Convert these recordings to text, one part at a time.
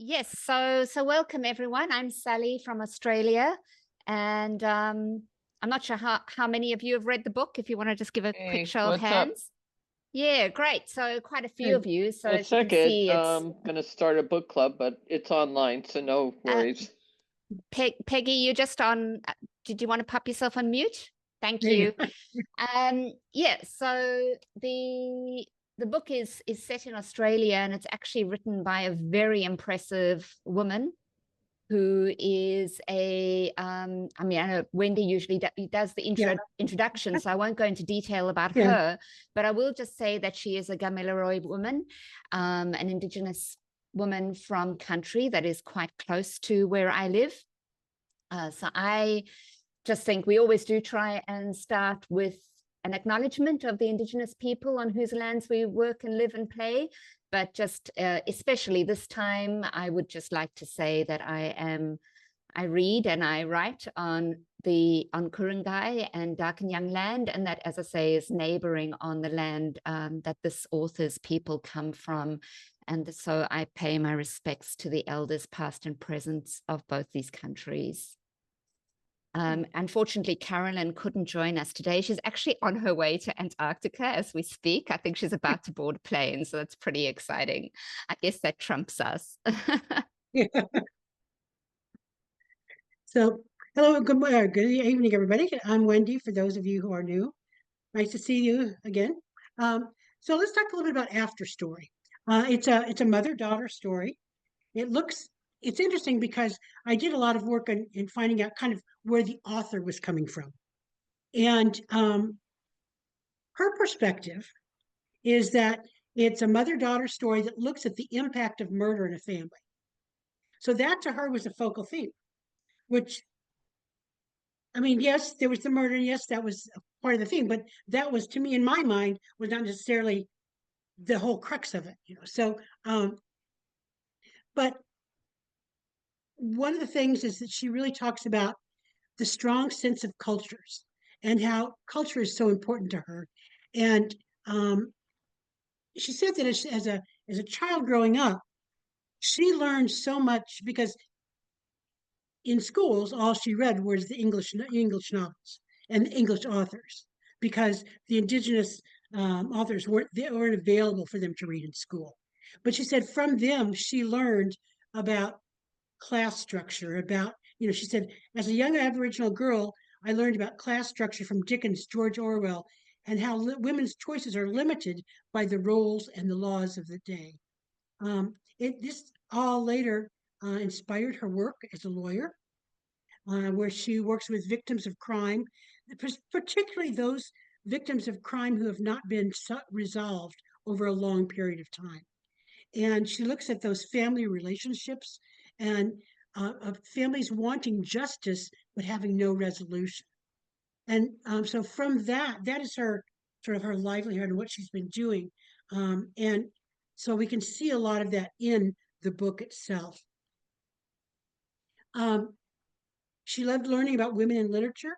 Yes, so welcome everyone. I'm Sally from Australia, and I'm not sure how many of you have read the book. If you want to just give a quick Hey, show of what's up? hands. Yeah, great. So quite a few Good. of you. So A as you can second. see, it's Gonna start a book club, but it's online, so no uh, worries. Peggy. You're just on. Did you want to pop yourself on mute? Thank There you you. go. Yeah. So the book is set in Australia, and it's actually written by a very impressive woman who is I mean, I know Wendy usually does the Yeah. introduction, so I won't go into detail about Yeah. her, but I will just say that she is a Gamilaroi woman, an Indigenous woman from country that is quite close to where I live. So I just think we always do try and start with an acknowledgement of the Indigenous people on whose lands we work and live and play. But just especially this time, I would just like to say that I read and I write on Kurungai and Darkinjung land, and that, as I say, is neighboring on the land that this author's people come from. And so I pay my respects to the elders, past and present, of both these countries. Unfortunately, Carolyn couldn't join us today. She's actually on her way to Antarctica as we speak. I think she's about to board a plane, so that's pretty exciting. I guess that trumps us. Yeah. So, hello, good evening, everybody. I'm Wendy, for those of you who are new. Nice to see you again. Um, so let's talk a little bit about After Story. It's a mother-daughter story. It's interesting because I did a lot of work in finding out kind of where the author was coming from. And her perspective is that it's a mother-daughter story that looks at the impact of murder in a family. So that to her was a focal theme, which, I mean, yes, there was the murder, and yes, that was a part of the theme, but that was, to me, in my mind, was not necessarily the whole crux of it. So, but one of the things is that she really talks about the strong sense of cultures and how culture is so important to her. And she said that as a child growing up, she learned so much because in schools, all she read was the English novels and English authors, because the indigenous authors weren't available for them to read in school. But she said from them she learned about class structure. She said, as a young Aboriginal girl, I learned about class structure from Dickens, George Orwell, and how women's choices are limited by the roles and the laws of the day. This all later inspired her work as a lawyer, where she works with victims of crime, particularly those victims of crime who have not been resolved over a long period of time. And she looks at those family relationships and families wanting justice but having no resolution. And so from that is her sort of her livelihood and what she's been doing. And so we can see a lot of that in the book itself. Um, she loved learning about women in literature.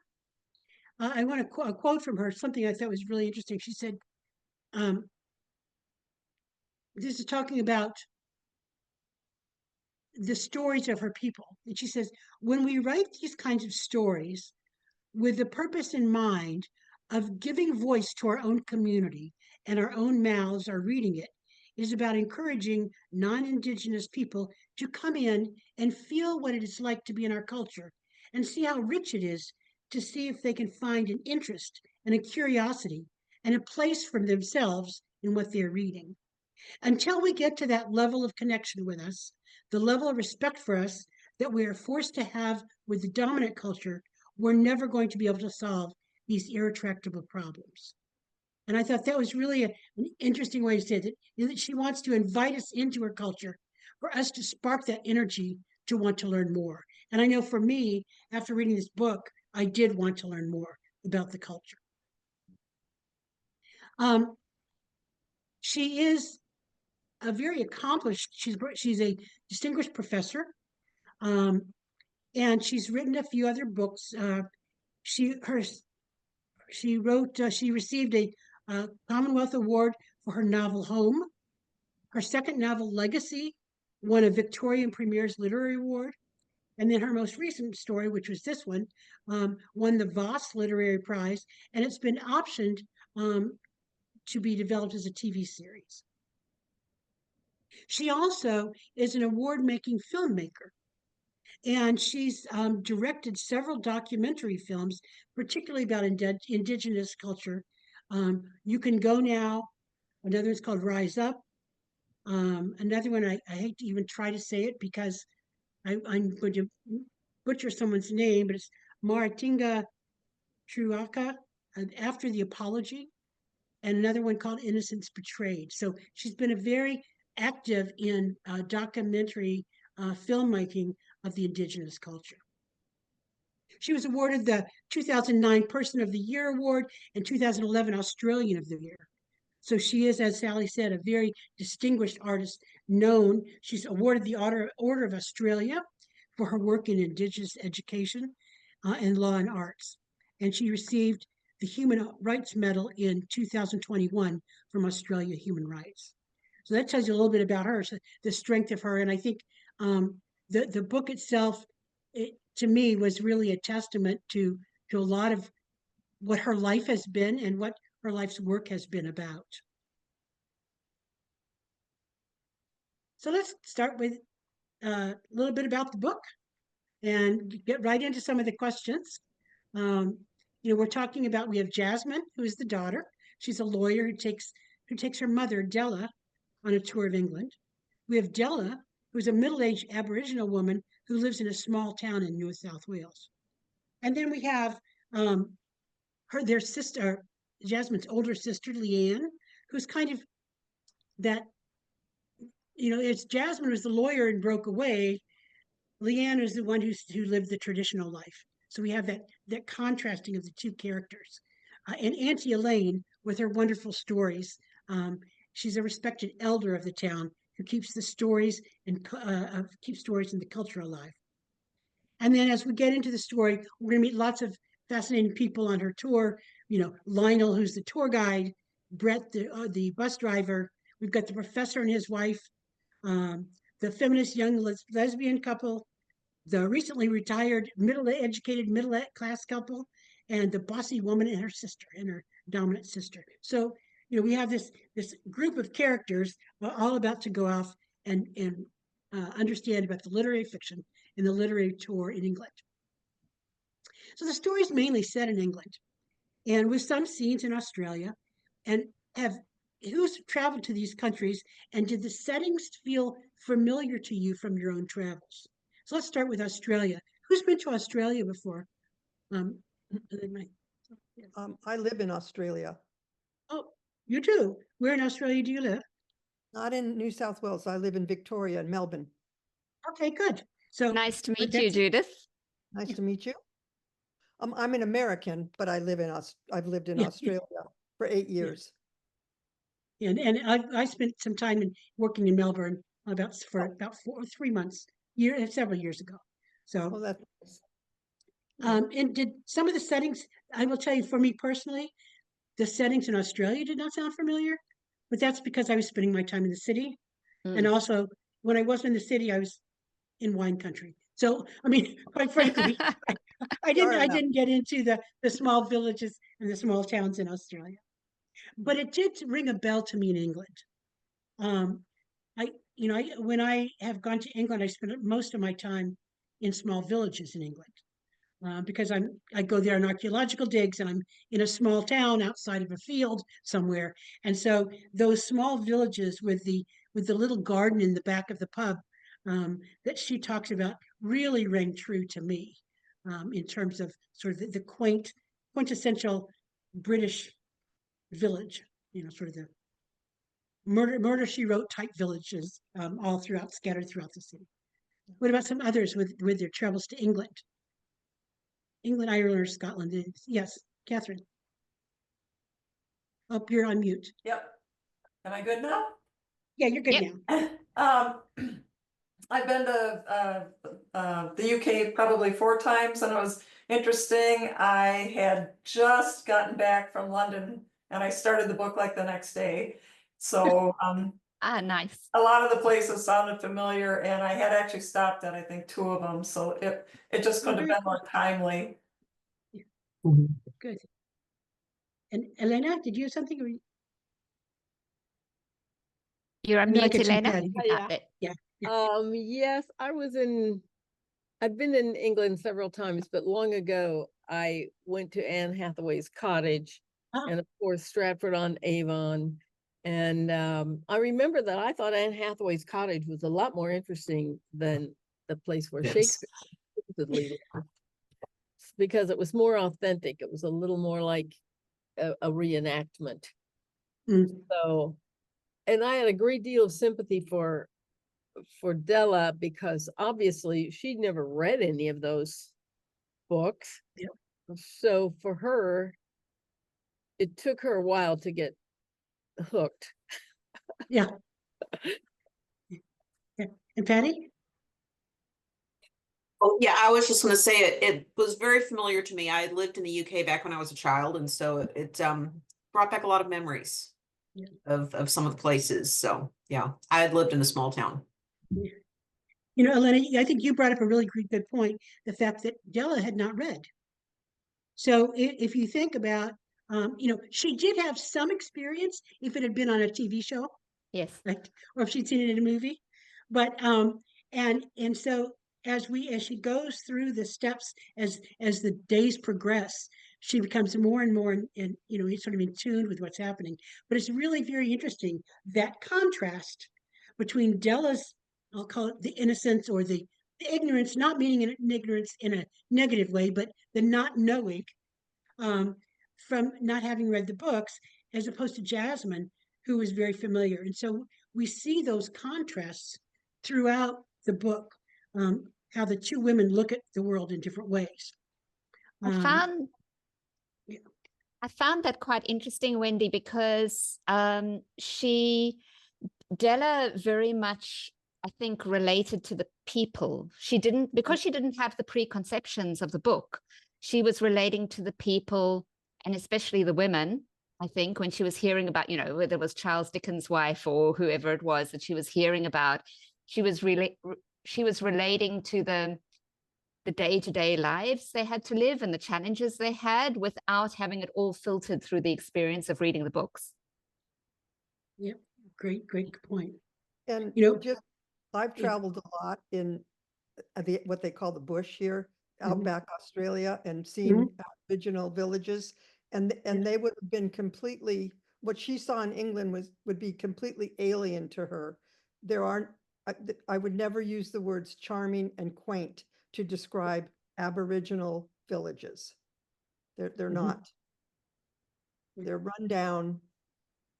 I want a quote from her, something I thought was really interesting. She said, um, this is talking about the stories of her people. And she says, when we write these kinds of stories with the purpose in mind of giving voice to our own community and our own mouths are reading it, is about encouraging non-Indigenous people to come in and feel what it is like to be in our culture and see how rich it is, to see if they can find an interest and a curiosity and a place for themselves in what they're reading. Until we get to that level of connection with us, the level of respect for us that we are forced to have with the dominant culture, we're never going to be able to solve these irretractable problems. And I thought that was really an interesting way to say that, that she wants to invite us into her culture for us to spark that energy to want to learn more. And I know for me, after reading this book, I did want to learn more about the culture. She is a very accomplished, she's a distinguished professor, um, and she's written a few other books. She her she wrote she received a Commonwealth Award for her novel Home. Her second novel, Legacy, won a Victorian Premier's Literary Award. And then her most recent story, which was this one, won the Voss Literary Prize, and it's been optioned to be developed as a TV series. She also is an award-making filmmaker, and she's directed several documentary films, particularly about indigenous culture. You Can Go Now, another one's called Rise Up. Another one, I hate to even try to say it because I'm going to butcher someone's name, but it's Maritinga Truaka, After the Apology, and another one called Innocence Betrayed. So she's been a very active in documentary filmmaking of the indigenous culture. She was awarded the 2009 Person of the Year Award and 2011 Australian of the Year. So she is, as Sally said, a very distinguished artist, known. She's awarded the Order of Australia for her work in Indigenous education and law and arts. And she received the Human Rights Medal in 2021 from Australia Human Rights. So that tells you a little bit about her, so the strength of her. And I think the book itself, to me, was really a testament to a lot of what her life has been and what her life's work has been about. So let's start with a little bit about the book and get right into some of the questions. We're talking about, we have Jasmine, who is the daughter. She's a lawyer who takes her mother, Della, on a tour of England. We have Della, who's a middle-aged Aboriginal woman who lives in a small town in New South Wales. And then we have their sister, Jasmine's older sister, Leanne, who's kind of that, it's Jasmine was the lawyer and broke away. Leanne is the one who lived the traditional life. So we have that contrasting of the two characters. And Auntie Elaine, with her wonderful stories, she's a respected elder of the town who keeps the stories and keeps stories and the culture alive. And then as we get into the story, we're going to meet lots of fascinating people on her tour. Lionel, who's the tour guide, Brett, the bus driver. We've got the professor and his wife, the feminist young lesbian couple, the recently retired middle-educated middle-class couple, and the bossy woman and her sister, and her dominant sister. So, we have this group of characters all about to go off and understand about the literary fiction and the literary tour in England. So the story is mainly set in England, and with some scenes in Australia. And who's traveled to these countries, and did the settings feel familiar to you from your own travels? So let's start with Australia. Who's been to Australia before? I live in Australia. Oh, you do? Where in Australia do you live? Not in New South Wales. I live in Victoria and Melbourne. Okay, good. So Nice to meet you, Judith. Nice to meet you. I'm an American, but I've lived in Australia for 8 years. And I spent some time working in Melbourne for about 3 months, several years ago. So, that's nice. And did some of the settings, I will tell you, for me personally, the settings in Australia did not sound familiar, but that's because I was spending my time in the city. And also, when I wasn't in the city, I was in wine country. So, I mean, quite frankly, I didn't get into the small villages and the small towns in Australia. But it did ring a bell to me in England. When I have gone to England, I spent most of my time in small villages in England, because I go there on archaeological digs, and I'm in a small town outside of a field somewhere. And so those small villages with the little garden in the back of the pub that she talks about really rang true to me, in terms of sort of the quintessential British village, sort of the murder she wrote type villages, all scattered throughout the city. What about some others with their travels to England? England, Ireland, or Scotland? Yes, Catherine. Oh, you're on mute. Yep. Am I good now? Yeah, you're good now. I've been to the UK probably 4 times, and it was interesting. I had just gotten back from London, and I started the book like the next day. So Ah, nice. A lot of the places sounded familiar, and I had actually stopped at, I think, 2 of them, so it just Oh, couldn't have very been more timely. good. And Elena, did you have something? You're on And then I mute, get you, Elena. Patty. Yeah. Yeah. Yes, I've been in England several times, but long ago I went to Anne Hathaway's cottage Ah. and of course Stratford-on-Avon. And I remember that I thought Anne Hathaway's cottage was a lot more interesting than the place where Shakespeare supposedly lived, because it was more authentic. It was a little more like a reenactment. Mm. So, and I had a great deal of sympathy for Della, because obviously she'd never read any of those books. Yep. So for her, it took her a while to get hooked. Yeah. Yeah. And Patty? Oh, yeah, I was just going to say it was very familiar to me. I lived in the UK back when I was a child, and so it brought back a lot of memories Yeah. of some of the places. So yeah, I had lived in a small town. You know, Elena, I think you brought up a really good point, the fact that Della had not read. So if you think about, you know, she did have some experience if it had been on a TV show, Yes. right? Or if she'd seen it in a movie. But and so as she goes through the steps as the days progress, she becomes more and more in you know, sort of in tune with what's happening. But it's really very interesting, that contrast between Della's, I'll call it the innocence or the ignorance, not meaning an ignorance in a negative way, but the not knowing, from not having read the books, as opposed to Jasmine, who was very familiar. And so we see those contrasts throughout the book, how the two women look at the world in different ways. I found yeah. I found that quite interesting, Wendy, because Della very much, I think, related to the people. Because she didn't have the preconceptions of the book, she was relating to the people, and especially the women. I think when she was hearing about, you know, whether it was Charles Dickens' wife or whoever it was that she was hearing about, she was relating to the day-to-day lives they had to live and the challenges they had, without having it all filtered through the experience of reading the books. Yep. Great point. And You know, just, I've Yeah. traveled a lot in what they call the bush here, Mhm. outback Australia, and seen Aboriginal villages, and they would have been completely, what she saw in England would be completely alien to her. There aren't, I would never use the words charming and quaint to describe Aboriginal villages. They're Mhm. not. They're run down,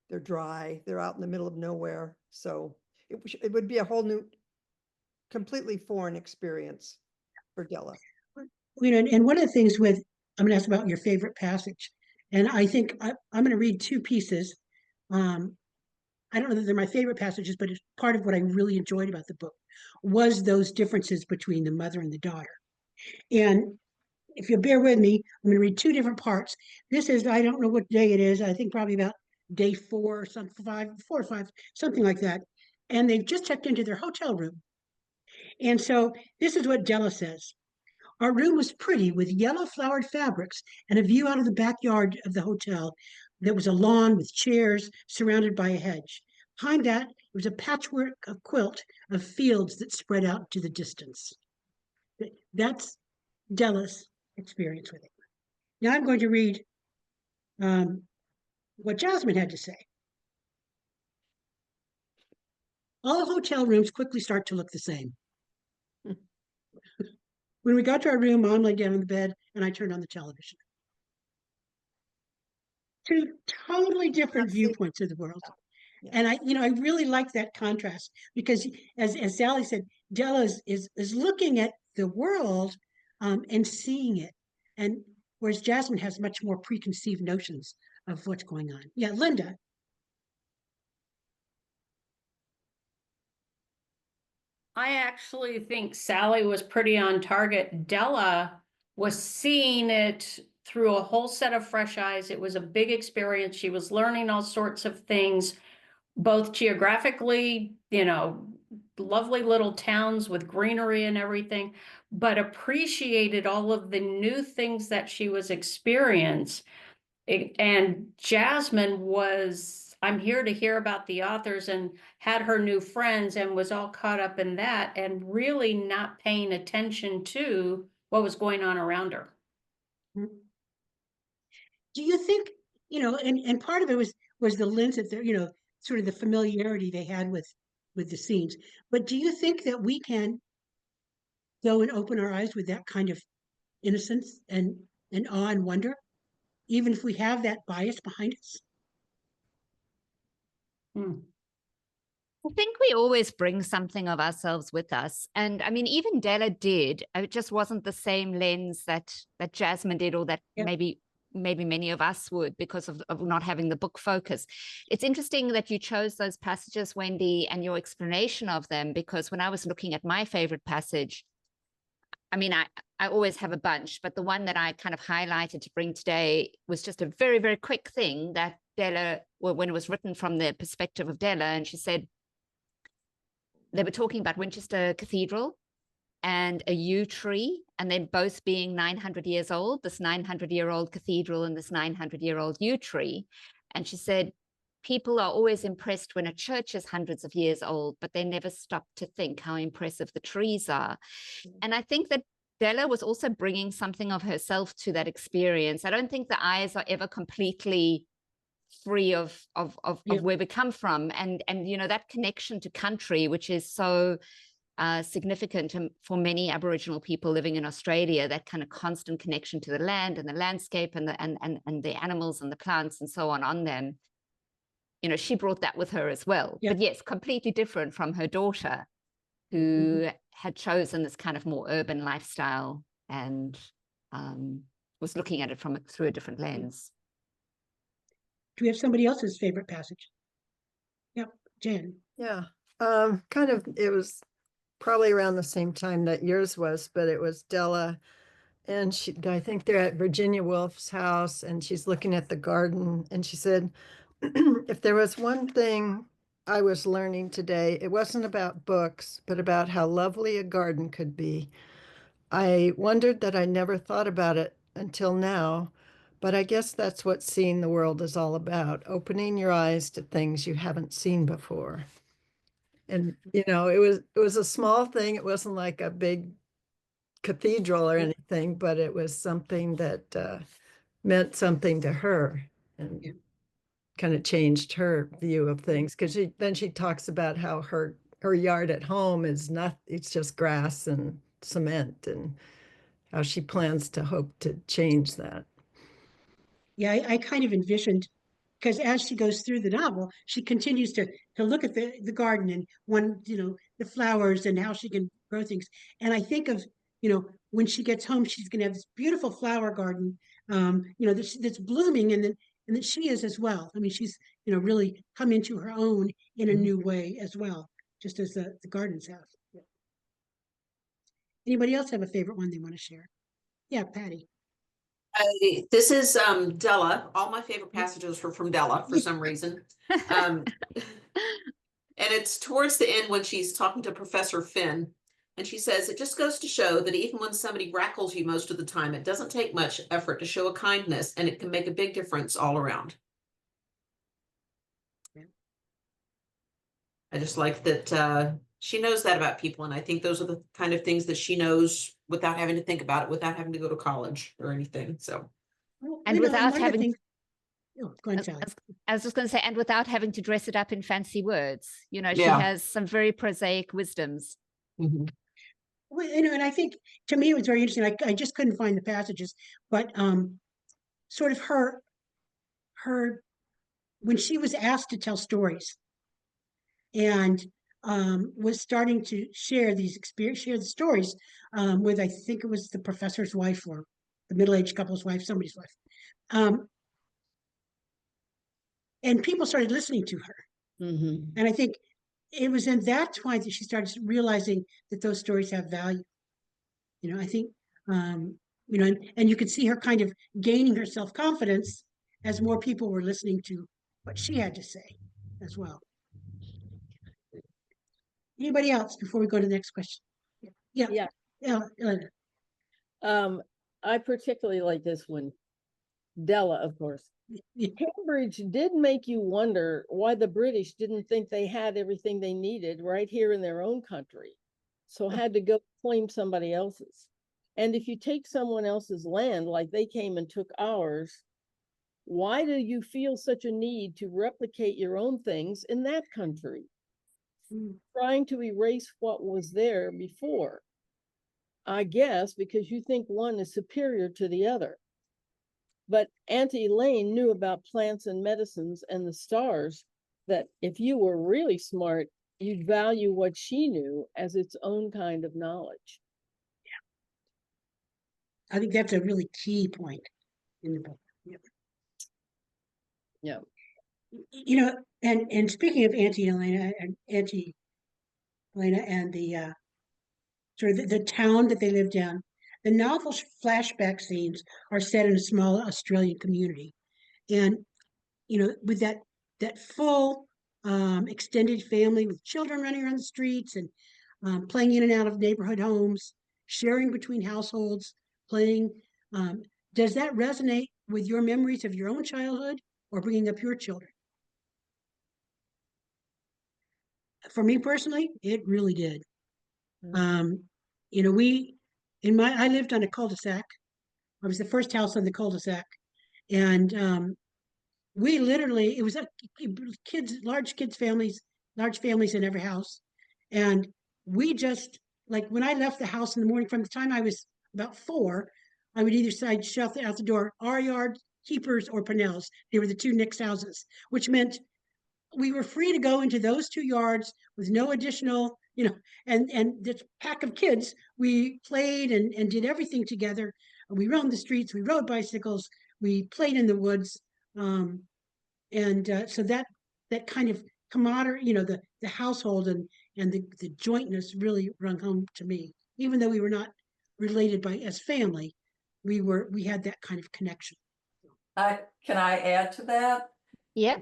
they're dry, they're out in the middle of nowhere. So it would be a whole new, completely foreign experience for Della. You know, and one of the things with, I'm going to ask about your favorite passage, and I think I'm going to read two pieces. I don't know that they're my favorite passages, but it's part of what I really enjoyed about the book was those differences between the mother and the daughter. And if you'll bear with me, I'm going to read two different parts. This is, I don't know what day it is. I think probably about day 4 or some 4 or 5, something like that. And they've just checked into their hotel room. And so this is what Della says. Our room was pretty, with yellow flowered fabrics and a view out of the backyard of the hotel. There was a lawn with chairs surrounded by a hedge. Behind that, there was a patchwork of quilt of fields that spread out to the distance. That's Della's experience with it. Now I'm going to read what Jasmine had to say. All hotel rooms quickly start to look the same. When we got to our room, Mom lay down in the bed and I turned on the television. Two totally different viewpoints of the world. Yeah. And I really like that contrast, because as Sally said, Della is looking at the world and seeing it. And whereas Jasmine has much more preconceived notions of what's going on. Yeah, Linda. I actually think Sally was pretty on target. Della was seeing it through a whole set of fresh eyes. It was a big experience. She was learning all sorts of things. both geographically, lovely little towns with greenery and everything, but appreciated all of the new things that she was experiencing. And Jasmine was, I'm here to hear about the authors, and had her new friends and was all caught up in that and really not paying attention to what was going on around her. Do you think, and part of it was the lens that they're, sort of the familiarity they had with the scenes. But do you think that we can go and open our eyes with that kind of innocence and awe and wonder, even if we have that bias behind us? I think we always bring something of ourselves with us. And I mean, even Della did. It just wasn't the same lens that Jasmine did, or that maybe many of us would, because of not having the book focus. It's interesting that you chose those passages, Wendy, and your explanation of them, because when I was looking at my favorite passage, I mean, I always have a bunch, but the one that I kind of highlighted to bring today was just a very, very quick thing that Della, well, when it was written from the perspective of Della, and she said, they were talking about Winchester Cathedral and a yew tree, and then both being 900 years old, this 900-year-old cathedral and this 900-year-old yew tree. And she said, people are always impressed when a church is hundreds of years old, but they never stop to think how impressive the trees are. And I think that Della was also bringing something of herself to that experience. I don't think the eyes are ever completely free of where we come from, and that connection to country, which is so significant for many Aboriginal people living in Australia, that kind of constant connection to the land and the landscape and the animals and the plants and so on them. She brought that with her as well. But yes, completely different from her daughter, who had chosen this kind of more urban lifestyle and was looking at it through a different lens. Do we have somebody else's favorite passage? Yep, Jen. Yeah, it was probably around the same time that yours was, but it was Della, and I think they're at Virginia Woolf's house, and she's looking at the garden, and she said, if there was one thing I was learning today, it wasn't about books, but about how lovely a garden could be. I wondered that I never thought about it until now, but I guess that's what seeing the world is all about, opening your eyes to things you haven't seen before. And, it was a small thing. It wasn't like a big cathedral or anything, but it was something that meant something to her and kind of changed her view of things. Because she talks about how her yard at home is it's just grass and cement, and how she plans to hope to change that. Yeah, I kind of envisioned, because as she goes through the novel, she continues to look at the garden and the flowers and how she can grow things. And I think of, when she gets home, she's going to have this beautiful flower garden, that's blooming, and that she is as well. I mean, she's, really come into her own in a new way as well, just as the gardens have. Anybody else have a favorite one they want to share? Yeah, Patty. This is Della. All my favorite passages were from Della for some reason. And it's towards the end when she's talking to Professor Finn. And she says, it just goes to show that even when somebody rackles you most of the time, it doesn't take much effort to show a kindness, and it can make a big difference all around. I just like that she knows that about people. And I think those are the kind of things that she knows without having to think about it, without having to go to college or anything. So, and without having go ahead, Sally. I was just going to say, and without having to dress it up in fancy words, she has some very prosaic wisdoms. Well, and I think to me it was very interesting. I just couldn't find the passages, but sort of her when she was asked to tell stories and was starting to share the stories with, I think it was the professor's wife or the middle-aged couple's wife, somebody's wife. And people started listening to her. And I think it was in that point that she started realizing that those stories have value. I think, and you could see her kind of gaining her self-confidence as more people were listening to what she had to say as well. Anybody else before we go to the next question? Yeah. Yeah. Yeah. Elena. I particularly like this one. Della, of course. Yeah. Cambridge did make you wonder why the British didn't think they had everything they needed right here in their own country, so had to go claim somebody else's. And if you take someone else's land like they came and took ours, why do you feel such a need to replicate your own things in that country? Trying to erase what was there before. I guess because you think one is superior to the other. But Auntie Elaine knew about plants and medicines and the stars, that if you were really smart, you'd value what she knew as its own kind of knowledge. I think that's a really key point in the book. Yeah. Yeah. You know, and speaking of Auntie Elena and the sort of the town that they lived in, the novel flashback scenes are set in a small Australian community, and you know, with that full extended family with children running around the streets and playing in and out of neighborhood homes, sharing between households, playing. Does that resonate with your memories of your own childhood or bringing up your children? For me personally, it really did. You know, I lived on a cul-de-sac. I was the first house on the cul-de-sac, and we literally, it was large families in every house. And we just, like when I left the house in the morning, from the time I was about 4, I would either side shove out the door, our yard, Keepers, or Pinnell's. They were the two next houses, which meant we were free to go into those 2 yards with no additional, you know, and this pack of kids, we played and did everything together. We roamed the streets, we rode bicycles, we played in the woods. So that kind of camaraderie, you know, the household and the jointness really rung home to me. Even though we were not related as family, we had that kind of connection. Can I add to that? Yeah.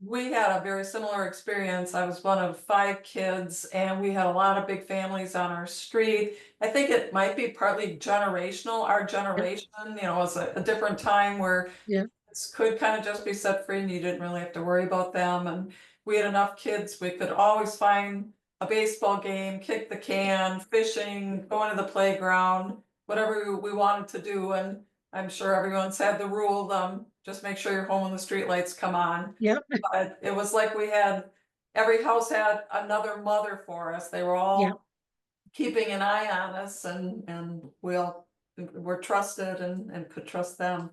We had a very similar experience. I was one of 5 kids, and we had a lot of big families on our street. I think it might be partly generational. Our generation, you know, was a different time where kids could kind of just be set free and you didn't really have to worry about them. And we had enough kids, we could always find a baseball game, kick the can, fishing, going to the playground, whatever we wanted to do. And I'm sure everyone's had the rule, just make sure you're home when the street lights come on. Yep. But it was like every house had another mother for us. They were all keeping an eye on us, and we all were trusted and could trust them.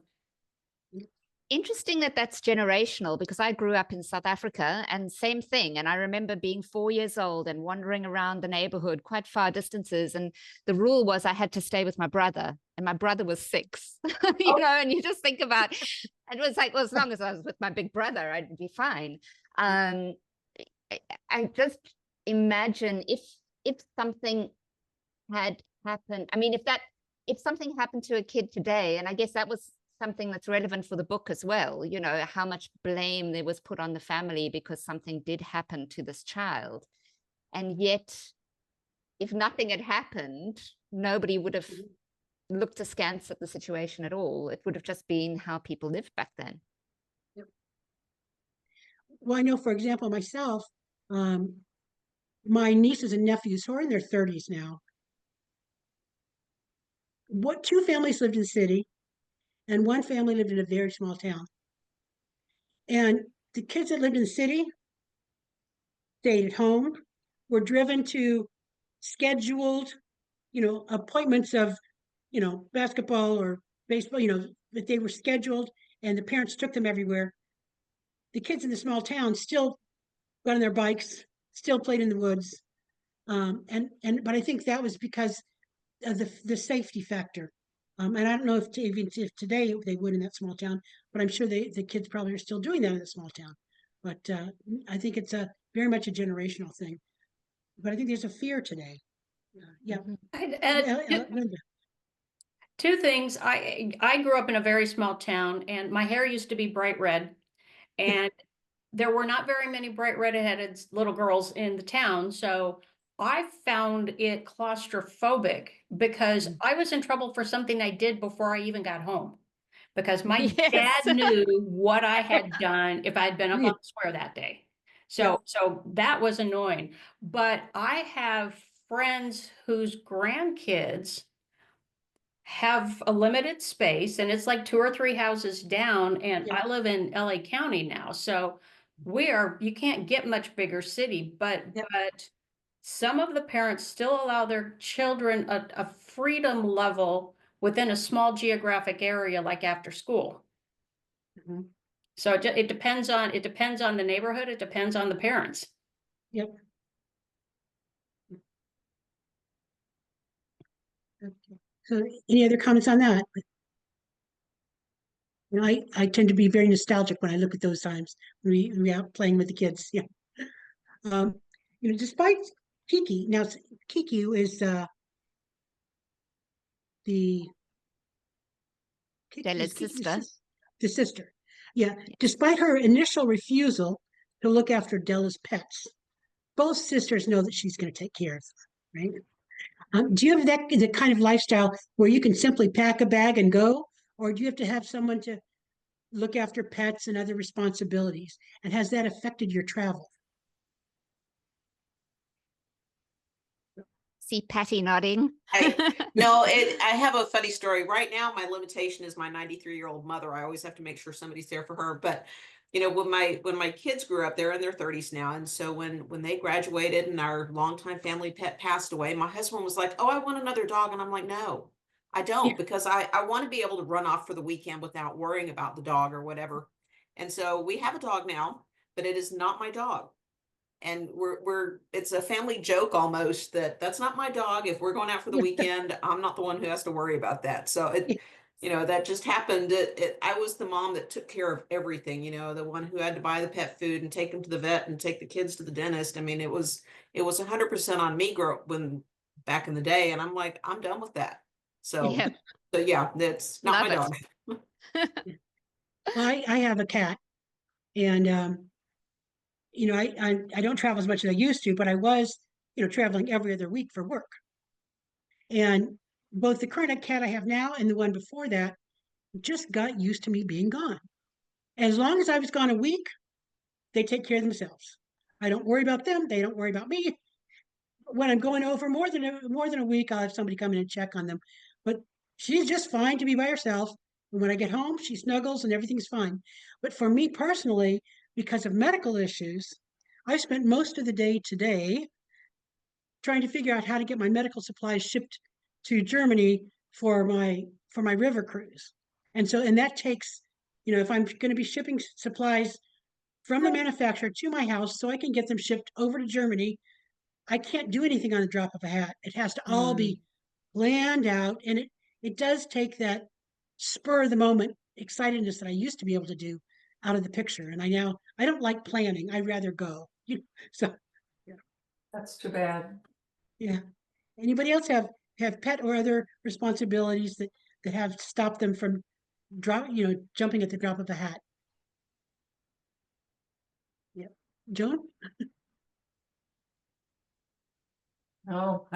Interesting that that's generational, because I grew up in South Africa and same thing. And I remember being 4 years old and wandering around the neighborhood quite far distances. And the rule was I had to stay with my brother, and my brother was 6, you know, and you just think about, it was like, well, as long as I was with my big brother, I'd be fine. I just imagine if something had happened, I mean, if something happened to a kid today, and I guess that was something that's relevant for the book as well, you know, how much blame there was put on the family because something did happen to this child. And yet, if nothing had happened, nobody would have looked askance at the situation at all. It would have just been how people lived back then. Yep. Well, I know, for example, myself, my nieces and nephews who are in their 30s now, 2 families lived in the city, and 1 family lived in a very small town. And the kids that lived in the city stayed at home, were driven to scheduled, you know, appointments of, you know, basketball or baseball, you know, that they were scheduled, and the parents took them everywhere. The kids in the small town still got on their bikes, still played in the woods. But I think that was because of the safety factor. And I don't know if today they would in that small town, but I'm sure the kids probably are still doing that in a small town. But I think it's very much a generational thing. But I think there's a fear today. Yeah. I'd add Linda. 2 things. I grew up in a very small town, and my hair used to be bright red, and there were not very many bright red-headed little girls in the town. So I found it claustrophobic because I was in trouble for something I did before I even got home. Because my Yes. dad knew what I had done if I'd been up on the square that day. So that was annoying. But I have friends whose grandkids have a limited space, and it's like 2 or 3 houses down, and Yeah. I live in LA County now. So you can't get much bigger city, but Yep. some of the parents still allow their children a freedom level within a small geographic area, like after school. Mhm. So it depends on the neighborhood. It depends on the parents. Yep. Okay. So any other comments on that? You know, I tend to be very nostalgic when I look at those times when we out playing with the kids. Yeah. You know, despite Kiki, now Kiki is the Della's is Kiki sister. the sister. Yeah. Despite her initial refusal to look after Della's pets, both sisters know that she's going to take care of them, right? Do you have the kind of lifestyle where you can simply pack a bag and go, or do you have to have someone to look after pets and other responsibilities? And has that affected your travel? See Patty nodding. No, I have a funny story. Right now, my limitation is my 93-year-old mother. I always have to make sure somebody's there for her. But you know, when my kids grew up, they're in their 30s now. And so when they graduated and our longtime family pet passed away, my husband was like, "Oh, I want another dog." And I'm like, "No, I don't, because I want to be able to run off for the weekend without worrying about the dog or whatever." And so we have a dog now, but it is not my dog. And it's a family joke almost that that's not my dog. If we're going out for the weekend, I'm not the one who has to worry about that. So you know, that just happened. I was the mom that took care of everything, you know, the one who had to buy the pet food and take them to the vet and take the kids to the dentist. I mean, it was 100% on me back in the day. And I'm like, I'm done with that. So, Yeah. so yeah, that's not Love my it. dog. Well, I have a cat, and you know, I don't travel as much as I used to, but I was, you know, traveling every other week for work. And both the current cat I have now and the one before that just got used to me being gone. As long as I was gone a week, they take care of themselves. I don't worry about them. They don't worry about me. When I'm going over more than a week, I'll have somebody come in and check on them. But she's just fine to be by herself. And when I get home, she snuggles and everything's fine. But for me personally, because of medical issues, I spent most of the day today trying to figure out how to get my medical supplies shipped to Germany for my river cruise. And that takes, you know, if I'm going to be shipping supplies from the manufacturer to my house so I can get them shipped over to Germany, I can't do anything on the drop of a hat. It has to all be planned out, and it does take that spur of the moment excitedness that I used to be able to do out of the picture. And I don't like planning. I'd rather go. So yeah. That's too bad. Yeah. Anybody else have pet or other responsibilities that have stopped them from jumping at the drop of a hat? Yeah. Joan? No,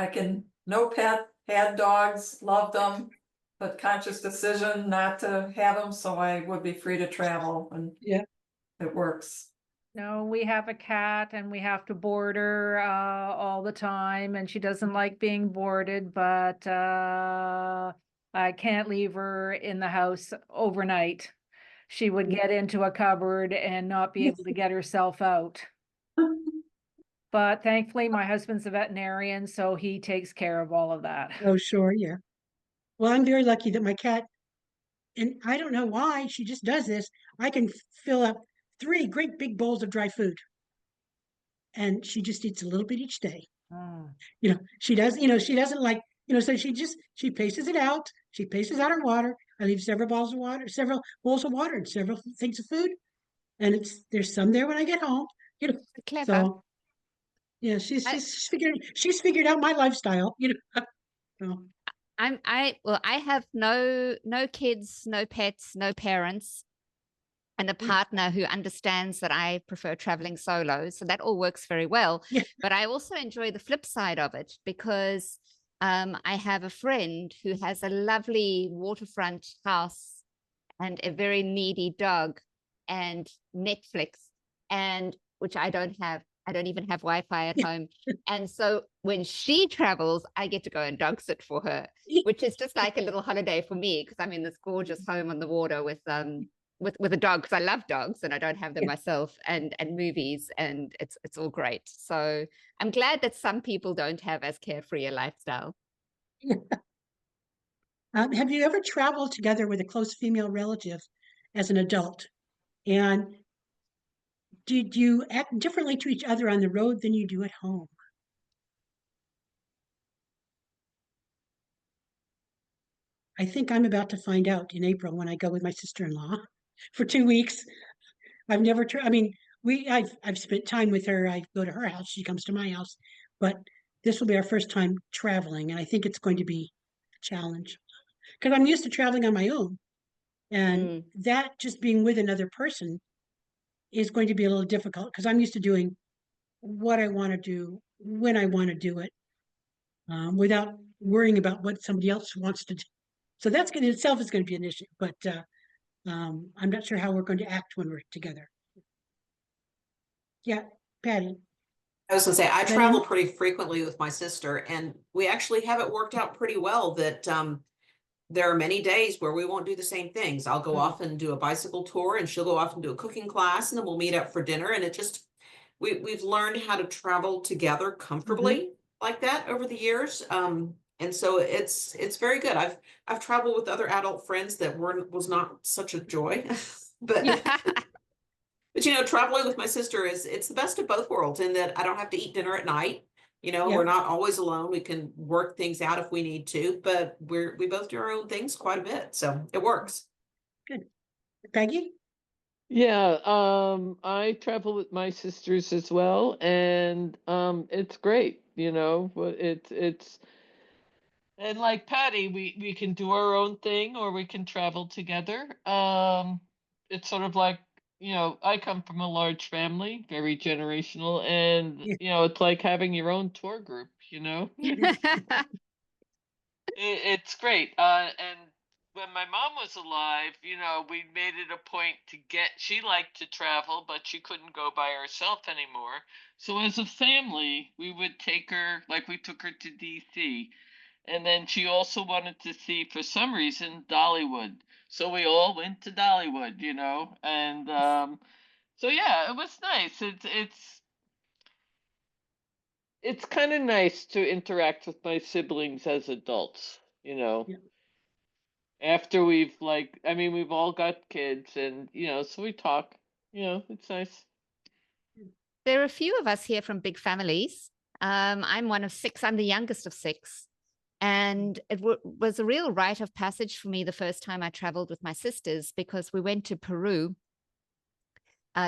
no pet, had dogs, loved them, but conscious decision not to have them, so I would be free to travel, and Yeah. it works. No, we have a cat and we have to board her all the time, and she doesn't like being boarded, but I can't leave her in the house overnight. She would get into a cupboard and not be able to get herself out. But thankfully, my husband's a veterinarian, so he takes care of all of that. Oh, sure. Yeah. Well, I'm very lucky that my cat, and I don't know why she just does this. I can fill up 3 great big bowls of dry food, and she just eats a little bit each day. Mm. You know, she does. You know, she doesn't like. You know, so she paces it out. She paces out her water. I leave several bowls of water, and several things of food, and there's some there when I get home. You know, Clever. so yeah, she's figured out my lifestyle. You know, so, I have no kids, no pets, no parents. and a partner who understands that I prefer traveling solo. So that all works very well. Yeah. But I also enjoy the flip side of it because I have a friend who has a lovely waterfront house and a very needy dog and Netflix, and which I don't have. I don't even have Wi-Fi at home. And so when she travels, I get to go and dog sit for her, which is just like a little holiday for me because I'm in this gorgeous home on the water with a dog, because I love dogs and I don't have them myself, and movies, and it's all great. So I'm glad that some people don't have as carefree a lifestyle. Have you ever traveled together with a close female relative as an adult? And did you act differently to each other on the road than you do at home? I think I'm about to find out in April when I go with my sister-in-law for 2 weeks. I've never I mean, I've spent time with her. I go to her house, she comes to my house, but this will be our first time traveling, and I think it's going to be a challenge because I'm used to traveling on my own, and that just being with another person is going to be a little difficult because I'm used to doing what I want to do when I want to do it, without worrying about what somebody else wants to do. So that's going to itself is going to be an issue, but I'm not sure how we're going to act when we're together. Yeah, Patty. I was gonna say, I Patty? travel pretty frequently with my sister, and we actually have it worked out pretty well that there are many days where we won't do the same things. I'll go off and do a bicycle tour, and she'll go off and do a cooking class, and then we'll meet up for dinner. And it just, we've learned how to travel together comfortably like that over the years. And so it's very good. I've traveled with other adult friends that was not such a joy, but but you know, traveling with my sister it's the best of both worlds in that I don't have to eat dinner at night. You know, we're not always alone. We can work things out if we need to, but we both do our own things quite a bit, so it works. Good. Peggy? Yeah, I travel with my sisters as well, and it's great, you know, but it's and like Patty, we can do our own thing or we can travel together. It's sort of like, you know, I come from a large family, very generational, and you know, it's like having your own tour group, you know. It's great. And when my mom was alive, you know, we made it a point to she liked to travel, but she couldn't go by herself anymore. So as a family, we would take her, like we took her to DC. And then she also wanted to see, for some reason, Dollywood. So we all went to Dollywood, you know, and so yeah, it was nice. It's kind of nice to interact with my siblings as adults, you know. After we've I mean, we've all got kids, and you know, so we talk. You know, it's nice. There are a few of us here from big families. I'm one of 6. I'm the youngest of 6. And it was a real rite of passage for me the first time I traveled with my sisters, because we went to Peru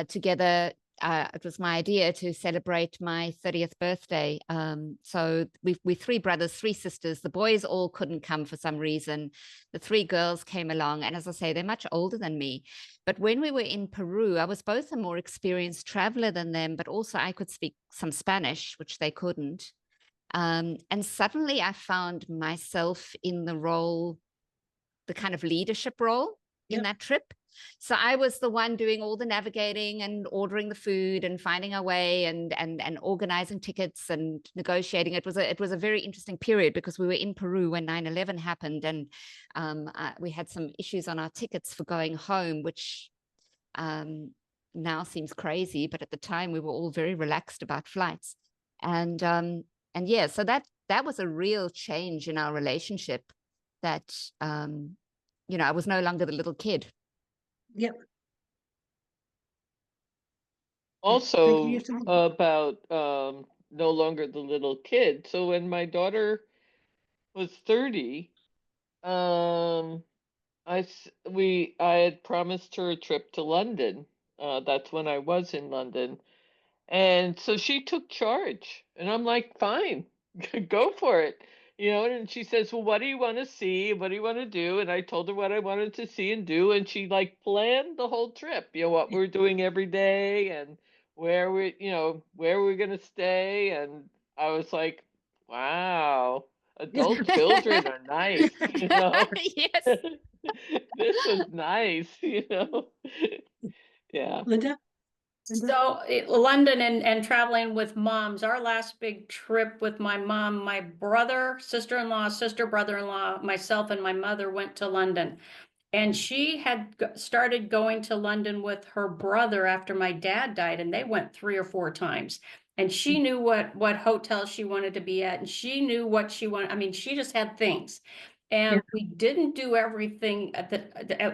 together. It was my idea to celebrate my 30th birthday. So we 3 brothers, 3 sisters. The boys all couldn't come for some reason. The 3 girls came along. And as I say, they're much older than me. But when we were in Peru, I was both a more experienced traveler than them, but also I could speak some Spanish, which they couldn't. And suddenly I found myself in the kind of leadership role in that trip. So I was the one doing all the navigating and ordering the food and finding our way and organizing tickets and negotiating. It was a very interesting period because we were in Peru when 9/11 happened, and we had some issues on our tickets for going home, which now seems crazy, but at the time we were all very relaxed about flights. And yeah, so that was a real change in our relationship, that, you know, I was no longer the little kid. Yep. Also about no longer the little kid. So when my daughter was 30, I had promised her a trip to London. That's when I was in London. And so she took charge, and I'm like, fine, go for it. You know, and she says, "Well, what do you want to see? What do you want to do?" And I told her what I wanted to see and do, and she like planned the whole trip. You know, what we're doing every day and where we're gonna stay. And I was like, "Wow, adult children are nice." You know, Yes. this was nice. You know, yeah. Linda? So London and traveling with moms, our last big trip with my mom, my brother, sister-in-law, sister, brother-in-law, myself and my mother went to London. And she had started going to London with her brother after my dad died, and they went 3 or 4 times. And she knew what hotel she wanted to be at, and she knew what she wanted. I mean, she just had things. And Yeah. we didn't do everything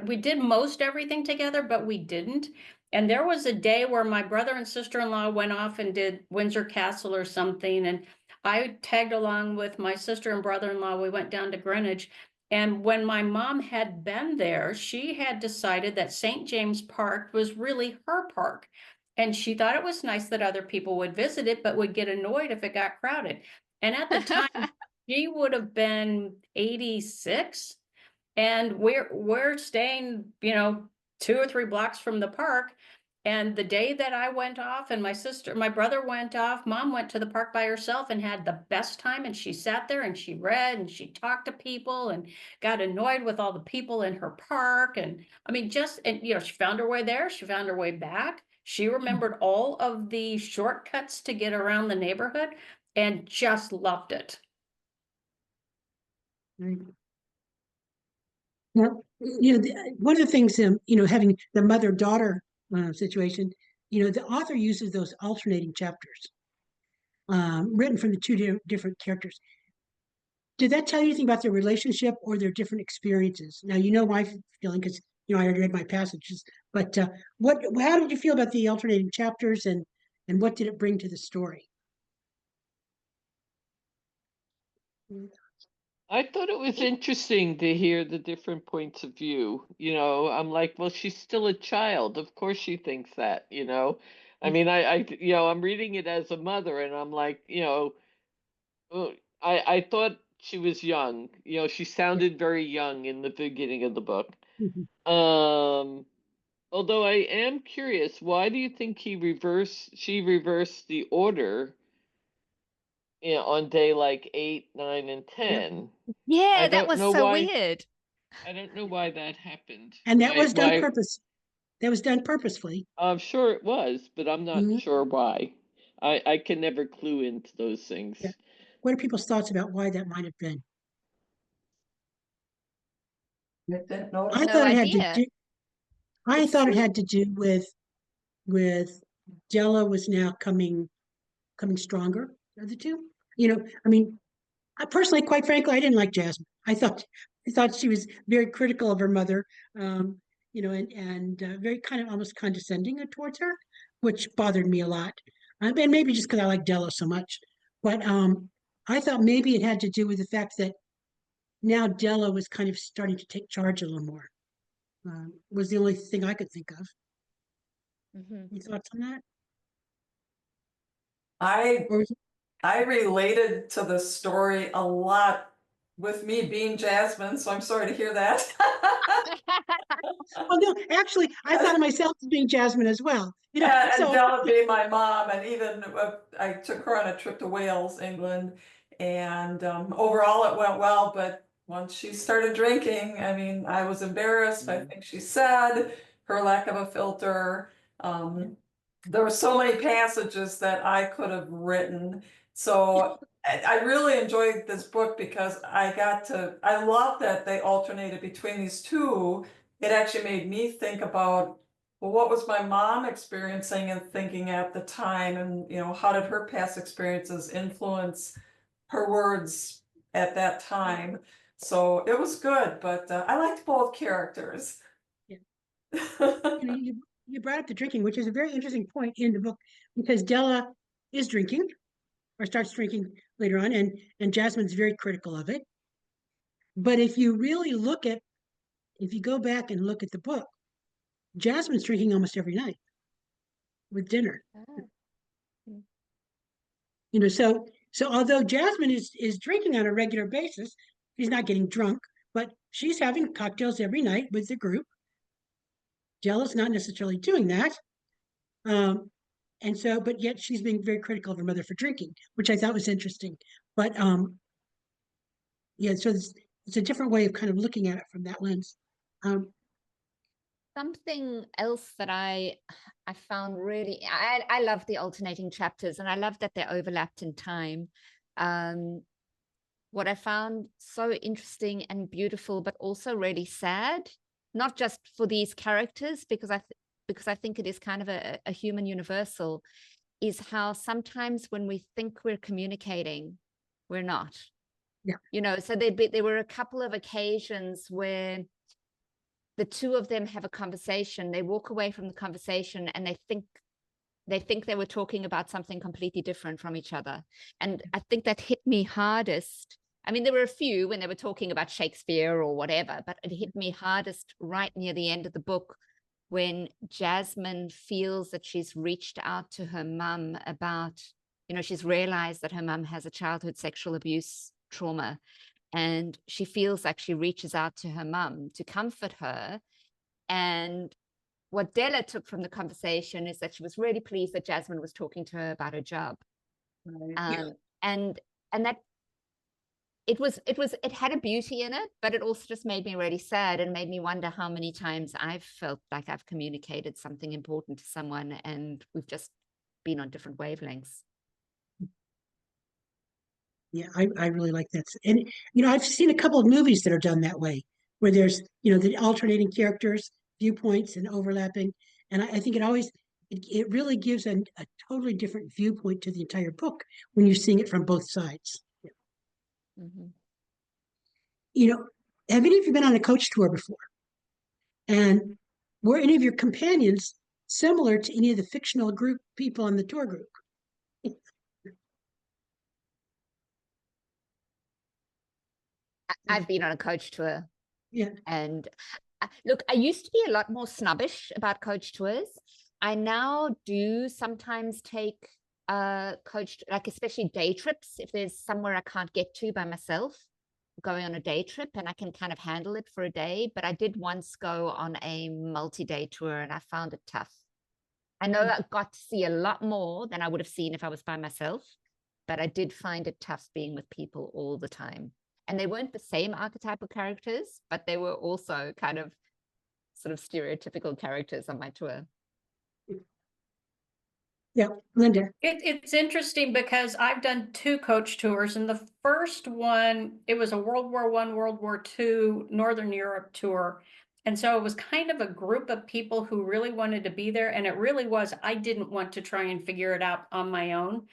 we did most everything together, but we didn't. And there was a day where my brother and sister-in-law went off and did Windsor Castle or something, and I tagged along with my sister and brother-in-law. We went down to Greenwich. And when my mom had been there, she had decided that St. James Park was really her park. And she thought it was nice that other people would visit it, but would get annoyed if it got crowded. And at the time, she would have been 86. And we're staying, 2 or 3 blocks from the park. And the day that I went off and my brother went off, mom went to the park by herself and had the best time. And she sat there and she read and she talked to people and got annoyed with all the people in her park. And I mean, she found her way there. She found her way back. She remembered all of the shortcuts to get around the neighborhood and just loved it. Right. Well, one of the things, having the mother-daughter situation, the author uses those alternating chapters written from the two different characters. Did that tell you anything about their relationship or their different experiences? Now, my feeling because, I already read my passages, but how did you feel about the alternating chapters and what did it bring to the story? I thought it was interesting to hear the different points of view. You know, I'm like, well, she's still a child. Of course she thinks that, you know. I mean, I'm reading it as a mother and I'm like, I thought she was young. You know, she sounded very young in the beginning of the book. Mhm. Although I am curious, why do you think she reversed the order, on day like 8, 9, and 10? I Yeah, that don't was know so why. weird. I don't know why that happened. And that Why was done why purpose. That was done purposefully. I'm sure it was, but I'm not Mhm. sure why. I can never clue into those things. Yeah. What are people's thoughts about why that might have been? Didn't notice. I No thought it had to idea. do. I It's thought it true. had to do with Della was now coming stronger of the two. I mean, I personally, quite frankly, I didn't like Jasmine. I thought she was very critical of her mother, and very kind of almost condescending towards her, which bothered me a lot. And maybe just because I like Della so much, but I thought maybe it had to do with the fact that now Della was kind of starting to take charge a little more. Was the only thing I could think of. Mhm. Any thoughts on that? I Or I related to the story a lot with me being Jasmine, so I'm sorry to hear that. oh no, actually, I thought of myself as being Jasmine as well. And So Della being my mom, and even I took her on a trip to Wales, England, and overall it went well. But once she started drinking, I mean, I was embarrassed. I think she said her lack of a filter. There were so many passages that I could have written. So I really enjoyed this book because I love that they alternated between these two. It actually made me think about, well, what was my mom experiencing and thinking at the time? And, how did her past experiences influence her words at that time? So it was good, but I liked both characters. yeah. You brought up the drinking, which is a very interesting point in the book because Della is drinking or starts drinking later on, and Jasmine's very critical of it. But if you go back and look at the book, Jasmine's drinking almost every night with dinner. Ah. Mm. So So although Jasmine is drinking on a regular basis, she's not getting drunk, but she's having cocktails every night with the group. Jella's not necessarily doing that. And so, but yet she's being very critical of her mother for drinking, which I thought was interesting. But yeah, so it's a different way of kind of looking at it from that lens. Something else that I found really, I love the alternating chapters, and I love that they're overlapped in time. What I found so interesting and beautiful, but also really sad, not just for these characters, because I think it is kind of a human universal, is how sometimes when we think we're communicating, we're not. Yeah. You know, so there were a couple of occasions where the two of them have a conversation, they walk away from the conversation and they think they were talking about something completely different from each other. And I think that hit me hardest. I mean, there were a few when they were talking about Shakespeare or whatever, but it hit me hardest right near the end of the book when Jasmine feels that she's reached out to her mum about, you know, she's realized that her mum has a childhood sexual abuse trauma. And she feels like she reaches out to her mum to comfort her. And what Della took from the conversation is that she was really pleased that Jasmine was talking to her about her job. Yeah. And that it had a beauty in it, but it also just made me really sad and made me wonder how many times I've felt like I've communicated something important to someone and we've just been on different wavelengths. Yeah, I really like that. And, you know, I've seen a couple of movies that are done that way, where there's, you know, the alternating characters, viewpoints and overlapping. And I think it really gives a totally different viewpoint to the entire book when you're seeing it from both sides. Mm-hmm. You know, have any of you been on a coach tour before? And were any of your companions similar to any of the fictional group people on the tour group? I've been on a coach tour. Yeah. And look, I used to be a lot more snobbish about coach tours. I now do sometimes take coach, like especially day trips, if there's somewhere I can't get to by myself, going on a day trip and I can kind of handle it for a day. But I did once go on a multi-day tour and I found it tough. I know I got to see a lot more than I would have seen if I was by myself, but I did find it tough being with people all the time. And they weren't the same archetypal characters, but they were also kind of sort of stereotypical characters on my tour. Yeah, Linda. It's interesting because I've done 2 coach tours, and the first one, it was a World War I, World War II, Northern Europe tour. And so it was kind of a group of people who really wanted to be there. And it really was, I didn't want to try and figure it out on my own.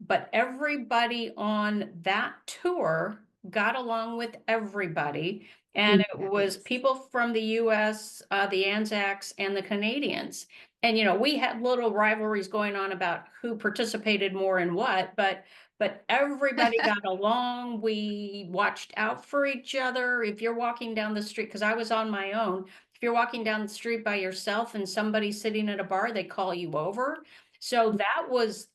But everybody on that tour got along with everybody. And it was people from the US, the Anzacs, and the Canadians. And, you know, we had little rivalries going on about who participated more in what, but everybody got along. We watched out for each other. If you're walking down the street, because I was on my own, if you're walking down the street by yourself and somebody's sitting at a bar, they call you over. So that was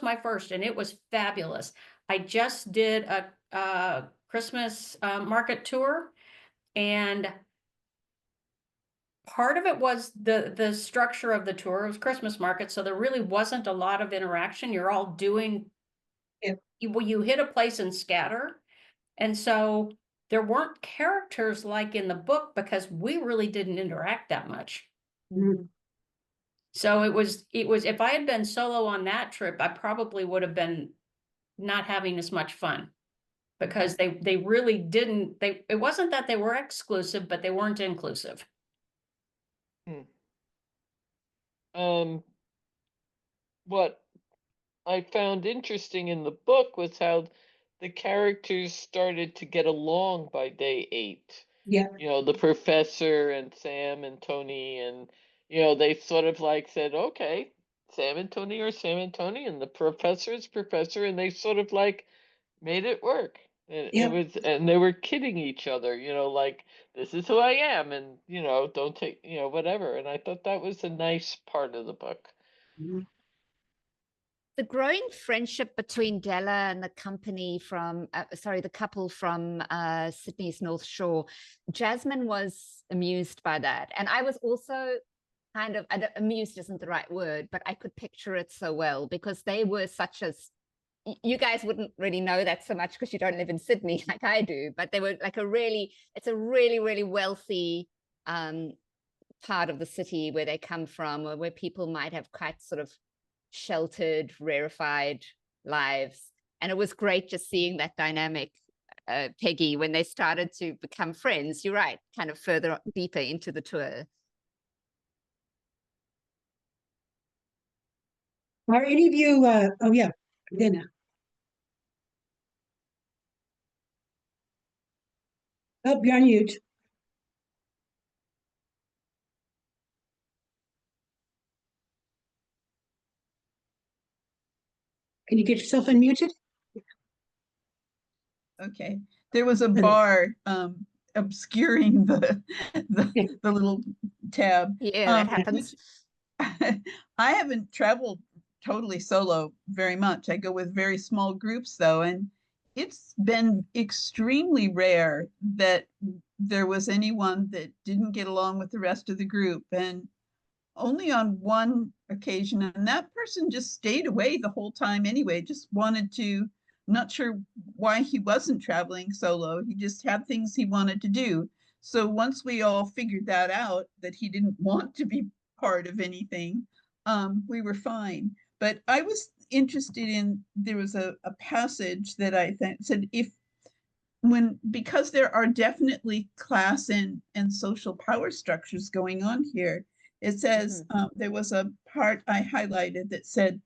my first, and it was fabulous. I just did a Christmas market tour, and part of it was the structure of the tour. It was Christmas market, so there really wasn't a lot of interaction. You're all doing, you hit a place and scatter. And so there weren't characters like in the book because we really didn't interact that much. Mm-hmm. So it was, if I had been solo on that trip, I probably would have been not having as much fun because they really didn't, it wasn't that they were exclusive, but they weren't inclusive. What I found interesting in the book was how the characters started to get along by day 8. Yeah. You know, the professor and Sam and Tony, and you know, they sort of like said, okay, Sam and Tony are Sam and Tony, and the professor is professor, and they sort of like made it work. And Yeah. it was, and they were kidding each other, you know, like, this is who I am, and you know, don't take, you know, whatever. And I thought that was a nice part of the book. Mm-hmm. the growing friendship between Della and the the couple from Sydney's North Shore, Jasmine was amused by that. And I was also kind of, amused isn't the right word, but I could picture it so well because they were such as, you guys wouldn't really know that so much because you don't live in Sydney like I do, but they were like it's a really, really wealthy part of the city where they come from, or where people might have quite sort of sheltered, rarefied lives. And it was great just seeing that dynamic, Peggy, when they started to become friends. You're right, kind of further deeper into the tour. Are any of you, oh yeah, Dana. Oh, you're on mute. Can you get yourself unmuted? Okay. There was a bar obscuring the little tab. Yeah, that happens. I haven't traveled totally solo very much. I go with very small groups though, and it's been extremely rare that there was anyone that didn't get along with the rest of the group. And only on one occasion, and that person just stayed away the whole time anyway, just wanted to, not sure why he wasn't traveling solo. He just had things he wanted to do. So once we all figured that out, that he didn't want to be part of anything, we were fine. But I was interested in, there was a passage that I said, because there are definitely class and social power structures going on here, it says, there was a part I highlighted that said,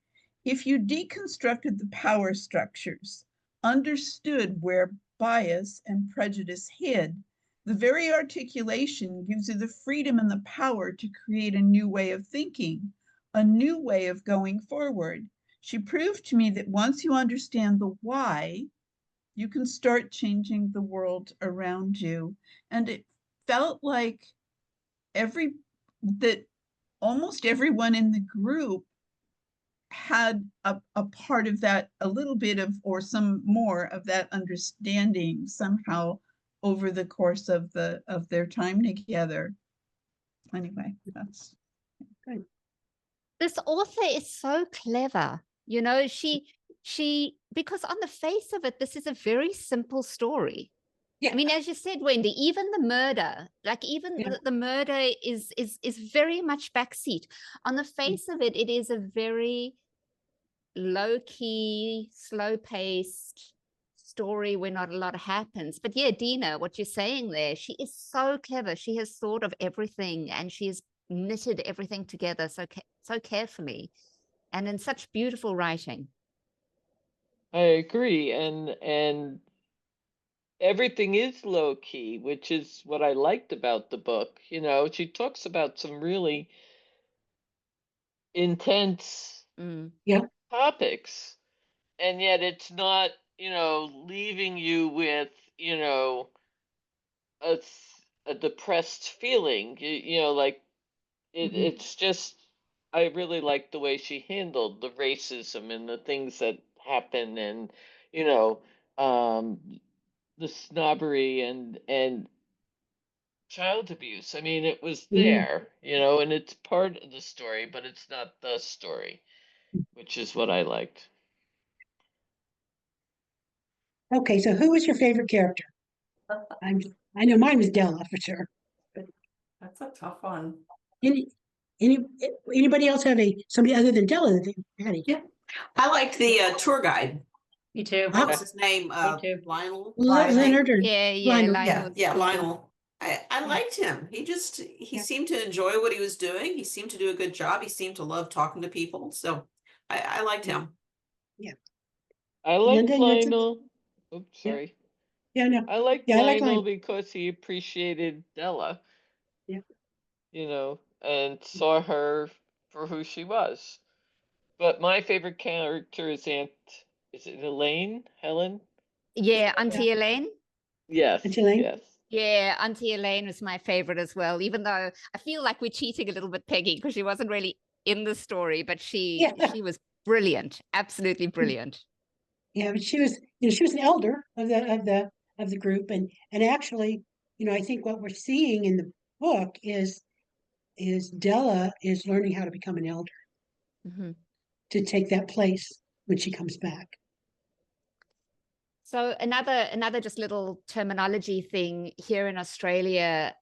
if you deconstructed the power structures, understood where bias and prejudice hid, the very articulation gives you the freedom and the power to create a new way of thinking, a new way of going forward. She proved to me that once you understand the why, you can start changing the world around you. And it felt like almost everyone in the group had a part of that, a little bit of, or some more of that understanding somehow over the course of their time together. Anyway, that's good. This author is so clever. You know, she, because on the face of it, this is a very simple story. Yeah. I mean, as you said, Wendy, even the murder, like even the murder is very much backseat. On the face of it, it is a very low-key, slow-paced story where not a lot happens. But yeah, Dina, what you're saying there, she is so clever. She has thought of everything and she has knitted everything together so carefully and in such beautiful writing. I agree, and everything is low key, which is what I liked about the book. You know, she talks about some really intense topics, and yet it's not, you know, leaving you with, you know, a depressed feeling. You know, like it's just, I really like the way she handled the racism and the things that happen, and you know, the snobbery and child abuse. I mean, it was there, you know, and it's part of the story, but it's not the story, which is what I liked. Okay, so who was your favorite character? I know mine was Della for sure. That's a tough one. Anybody else have somebody other than Della that they had? Yeah, I liked the tour guide. Me too. What was his name? Lionel. Leonard or Lionel. Yeah, Lionel. I liked him. He seemed to enjoy what he was doing. He seemed to do a good job. He seemed to love talking to people. So I liked him. Yeah. I liked Lionel. Oops, sorry. Yeah, no. I liked Lionel because he appreciated Della. Yeah. You know, and saw her for who she was. But my favorite character is is it Elaine? Helen? Yeah, Auntie Elaine. Yes. Yes. Yeah, Auntie Elaine was my favorite as well, even though I feel like we're cheating a little bit, Peggy, because she wasn't really in the story, but she was brilliant, absolutely brilliant. Yeah, but she was, she was an elder of the group, and actually, I think what we're seeing in the book is Della is learning how to become an elder Mhm. to take that place when she comes back. So another just little terminology thing here in Australia,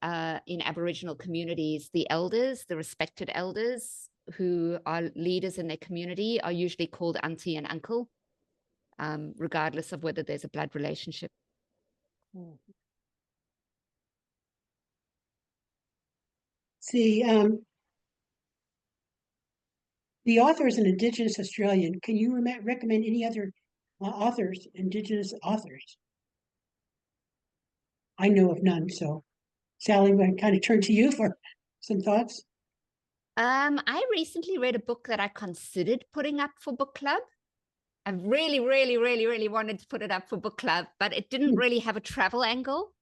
in Aboriginal communities, the elders, the respected elders who are leaders in their community are usually called auntie and uncle, regardless of whether there's a blood relationship. See, the author is an Indigenous Australian. Can you recommend any other authors, Indigenous authors? I know of none, so Sally, I kind of turn to you for some thoughts. I recently read a book that I considered putting up for book club. I really, really, really, really wanted to put it up for book club, but it didn't really have a travel angle.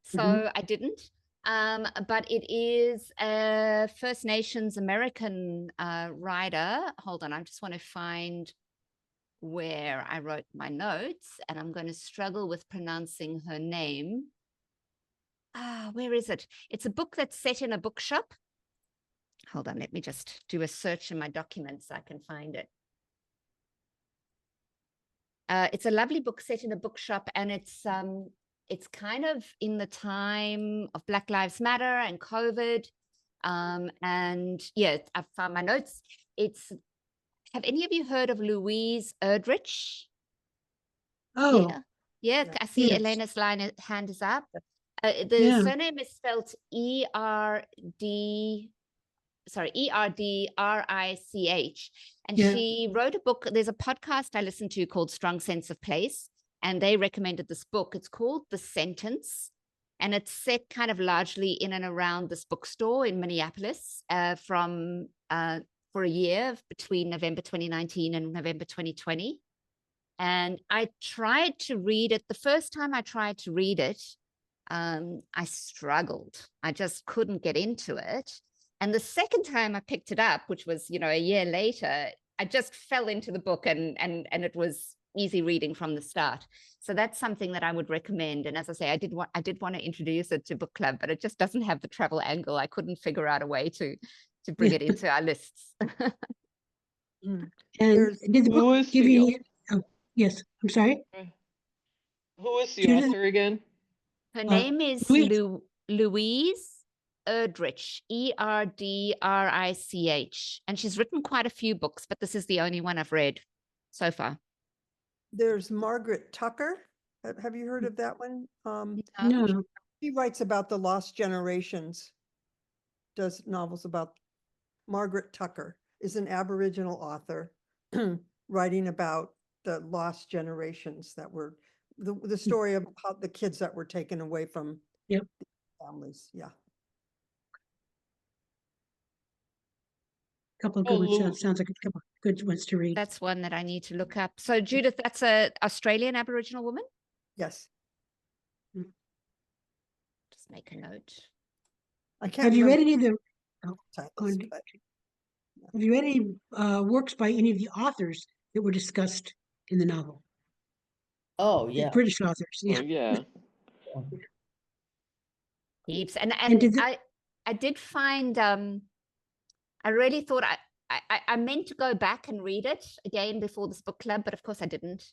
So I didn't. But it is a First Nations American writer. Hold on, I just want to find where I wrote my notes, and I'm going to struggle with pronouncing her name. Where is it? It's a book that's set in a bookshop. Hold on, let me just do a search in my documents so I can find it. It's a lovely book set in a bookshop, and it's kind of in the time of Black Lives Matter and COVID. And yeah, I found my notes. Have any of you heard of Louise Erdrich? Oh, yeah. I see yes. Elena's hand is up. The surname is spelled Erdrich. And she wrote a book. There's a podcast I listened to called Strong Sense of Place, and they recommended this book. It's called The Sentence, and it's set kind of largely in and around this bookstore in Minneapolis for a year between November 2019 and November 2020. And I tried to read it. The first time I tried to read it, I struggled. I just couldn't get into it. And the second time I picked it up, which was, a year later, I just fell into the book and it was easy reading from the start. So that's something that I would recommend. And as I say, I did want to introduce it to book club, but it just doesn't have the travel angle. I couldn't figure out a way to bring it into our lists. And did the book give you any? Oh, yes, I'm sorry. Who is the author again? Her name is Louise Erdrich, Erdrich, and she's written quite a few books, but this is the only one I've read so far. There's Margaret Tucker. Have you heard of that one? No. She writes about the lost generations, does novels about. Margaret Tucker is an Aboriginal author writing about the lost generations that were the story of how the kids that were taken away from families. Yeah. A couple of good ones. Sounds like a couple of good ones to read. That's one that I need to look up. So Judith, that's a Australian Aboriginal woman? Yes. Just make a note. I can't. Have you read any of the? Have you read any works by any of the authors that were discussed in the novel? Oh yeah, the British authors. Yeah. Oh, yeah. Heaps. And I did find. I really thought I meant to go back and read it again before this book club, but of course I didn't.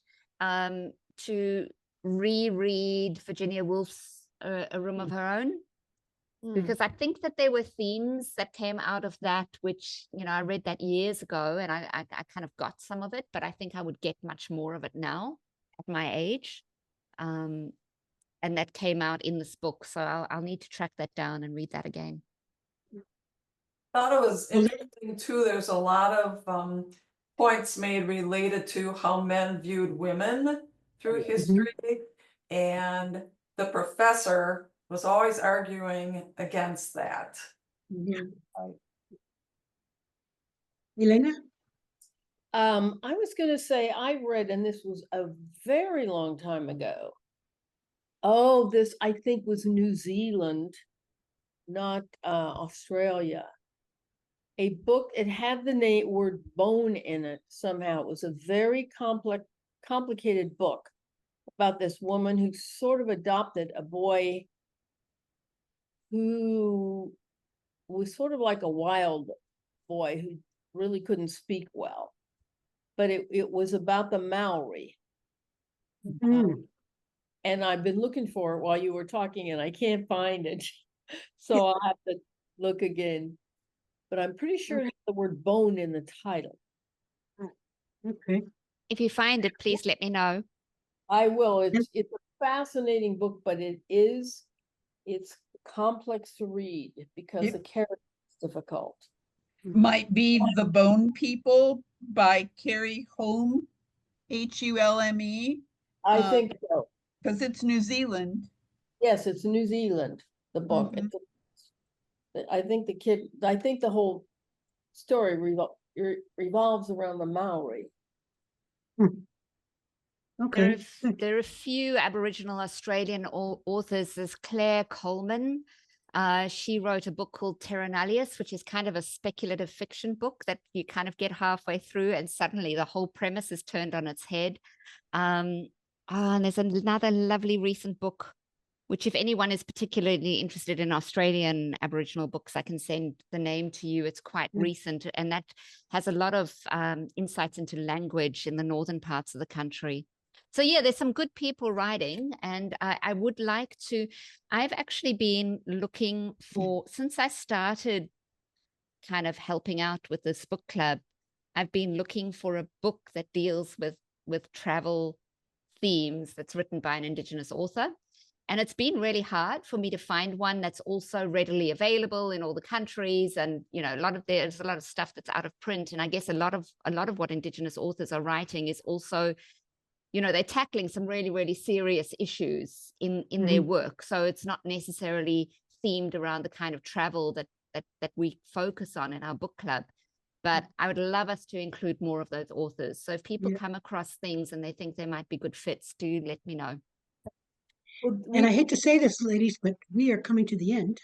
To reread Virginia Woolf's A Room of Her Own. Because I think that there were themes that came out of that, which, I read that years ago and I kind of got some of it, but I think I would get much more of it now at my age. And that came out in this book. So I'll need to track that down and read that again. I thought it was interesting too. There's a lot of points made related to how men viewed women through history. And the professor was always arguing against that. Elena? I was going to say I read, and this was a very long time ago. Oh, this I think was New Zealand, not Australia. a book. It had the word bone in it somehow. It was a very complicated book about this woman who sort of adopted a boy who was sort of like a wild boy who really couldn't speak well. But it was about the Maori. And I've been looking for it while you were talking and I can't find it. So I'll have to look again. But I'm pretty sure it has the word bone in the title. Okay. If you find it, please let me know. I will. It's a fascinating book, but it's complex to read because the character is difficult. Might be The Bone People by Carrie Hulme, Hulme. I think so. Because it's New Zealand. Yes, it's New Zealand, the book. I think the whole story revolves around the Maori. Okay. There are a few Aboriginal Australian authors. There's Claire Coleman. She wrote a book called Terra Nullius, which is kind of a speculative fiction book that you kind of get halfway through and suddenly the whole premise is turned on its head. And there's another lovely recent book, which if anyone is particularly interested in Australian Aboriginal books, I can send the name to you. It's quite recent, and that has a lot of insights into language in the northern parts of the country. So yeah, there's some good people writing, and I would like to, I've actually been looking for, since I started kind of helping out with this book club, I've been looking for a book that deals with travel themes that's written by an Indigenous author. And it's been really hard for me to find one that's also readily available in all the countries. And, you know, there's a lot of stuff that's out of print. And I guess a lot of what Indigenous authors are writing is also, you know, they're tackling some really, really serious issues in their work. So it's not necessarily themed around the kind of travel that we focus on in our book club. But I would love us to include more of those authors. So if people come across things and they think they might be good fits, do let me know. And I hate to say this, ladies, but we are coming to the end.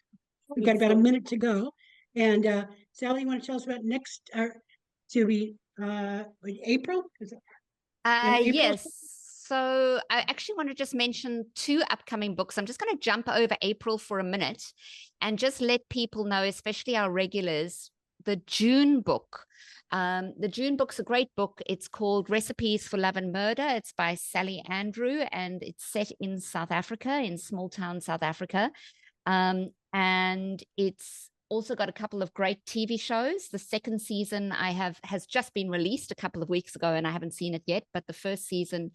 We've got about a minute to go. And Sally, you want to tell us about next, April? Yes. So I actually want to just mention 2 upcoming books. I'm just going to jump over April for a minute and just let people know, especially our regulars, the June book. The June book's a great book. It's called Recipes for Love and Murder. It's by Sally Andrew, and it's set in South Africa, in small town South Africa. And it's also got a couple of great TV shows. The second season has just been released a couple of weeks ago, and I haven't seen it yet, but the first season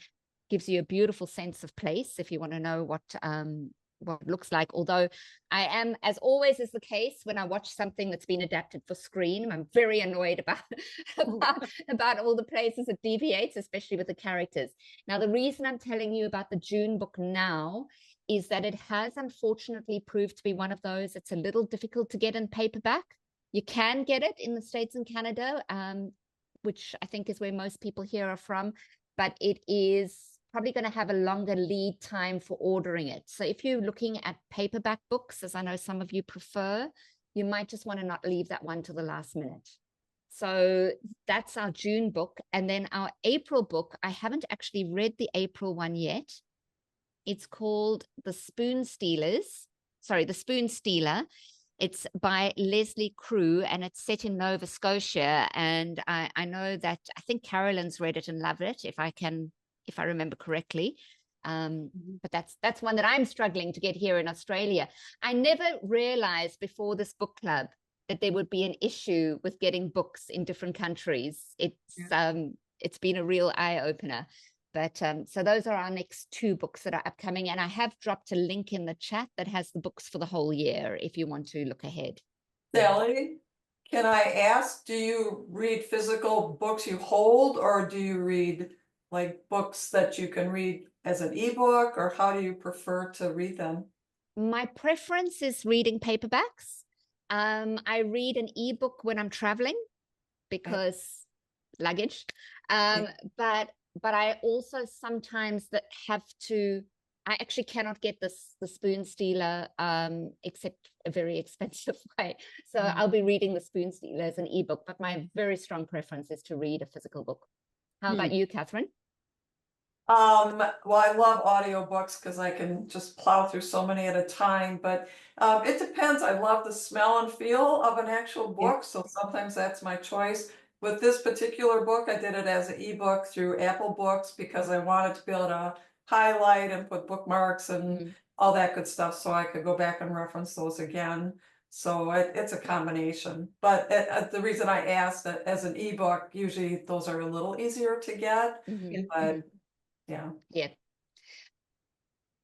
gives you a beautiful sense of place if you want to know what it looks like. Although I am, as always is the case, when I watch something that's been adapted for screen, I'm very annoyed about all the places it deviates, especially with the characters. Now, the reason I'm telling you about the June book now is that it has unfortunately proved to be one of those. It's a little difficult to get in paperback. You can get it in the States and Canada, which I think is where most people here are from, but it is probably going to have a longer lead time for ordering it. So if you're looking at paperback books, as I know some of you prefer, you might just want to not leave that one to the last minute. So that's our June book. And then our April book, I haven't actually read the April one yet. It's called The Spoon Stealer. It's by Leslie Crew, and it's set in Nova Scotia. And I know that I think Carolyn's read it and loved it, if I remember correctly. But that's one that I'm struggling to get here in Australia. I never realized before this book club that there would be an issue with getting books in different countries. It's been a real eye-opener. But so those are our next 2 books that are upcoming. And I have dropped a link in the chat that has the books for the whole year if you want to look ahead. Sally, can I ask, do you read physical books you hold, or do you read like books that you can read as an ebook, or how do you prefer to read them? My preference is reading paperbacks. I read an ebook when I'm traveling because luggage. But I also sometimes have to I actually cannot get the Spoon Stealer except a very expensive way. So I'll be reading the Spoon Stealer as an ebook, but my very strong preference is to read a physical book. How about you, Catherine? Well, I love audiobooks because I can just plow through so many at a time, but it depends. I love the smell and feel of an actual book, so sometimes that's my choice. With this particular book, I did it as an ebook through Apple Books because I wanted to be able to highlight and put bookmarks and all that good stuff so I could go back and reference those again. So it's a combination. But the reason I asked that as an ebook, usually those are a little easier to get. But yeah.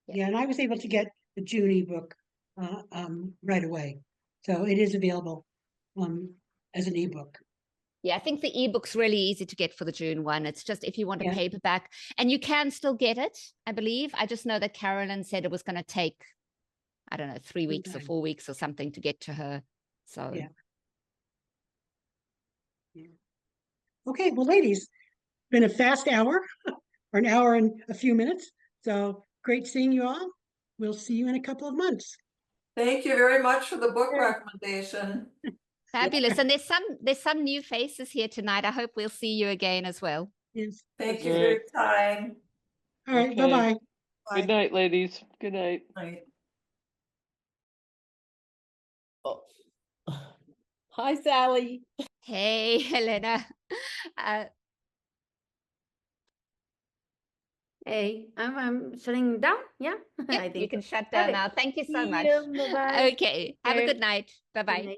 Yeah, and I was able to get the June ebook right away. So it is available as an ebook. Yeah, I think the ebook's really easy to get for the June one. It's just if you want a paperback, and you can still get it, I believe. I just know that Carolyn said it was going to take, I don't know, 3 weeks or 4 weeks or something to get to her. So Okay, well, ladies, it's been a fast hour, or an hour and a few minutes. So great seeing you all. We'll see you in a couple of months. Thank you very much for the book recommendation. Fabulous. And there's some new faces here tonight. I hope we'll see you again as well. Yes. Thank you for your time. All right, bye-bye. Good night, ladies. Good night. Night. Oh. Hi, Sally. Hey, Helena. Hey, I'm shutting down. Yeah, I Yep, think you can so. shut down Okay. now. Thank you so See much. you. Bye-bye. Okay. Have a good night. Bye-bye. Good night.